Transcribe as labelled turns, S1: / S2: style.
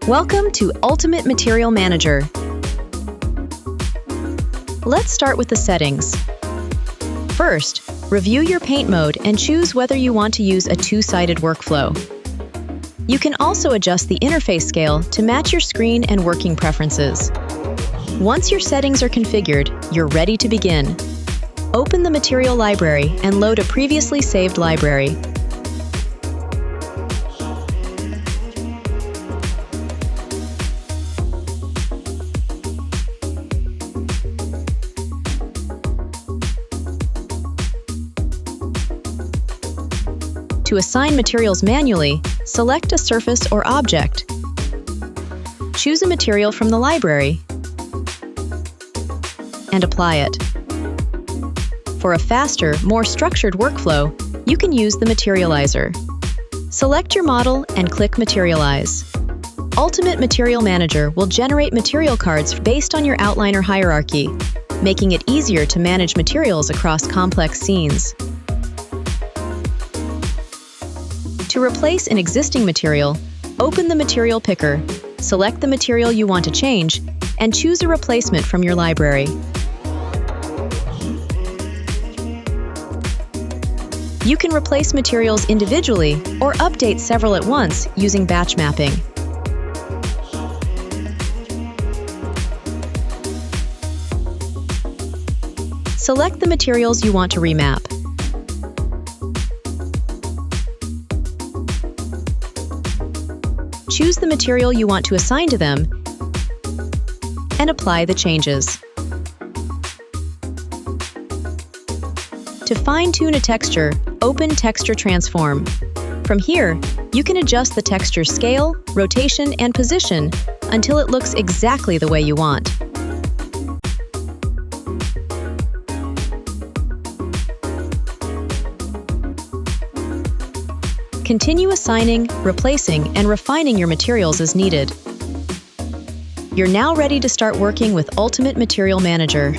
S1: Welcome to Ultimate Material Manager. Let's start with the settings. First, review your paint mode and choose whether you want to use a two-sided workflow. You can also adjust the interface scale to match your screen and working preferences. Once your settings are configured, you're ready to begin. Open the Material Library and load a previously saved library. To assign materials manually, select a surface or object. Choose a material from the library and apply it. For a faster, more structured workflow, you can use the Materializer. Select your model and click Materialize. Ultimate Material Manager will generate material cards based on your outliner hierarchy, making it easier to manage materials across complex scenes. To replace an existing material, open the material picker, select the material you want to change, and choose a replacement from your library. You can replace materials individually or update several at once using batch mapping. Select the materials you want to remap. Choose the material you want to assign to them and apply the changes. To fine-tune a texture, open Texture Transform. From here, you can adjust the texture's scale, rotation, and position until it looks exactly the way you want. Continue assigning, replacing, and refining your materials as needed. You're now ready to start working with Ultimate Material Manager.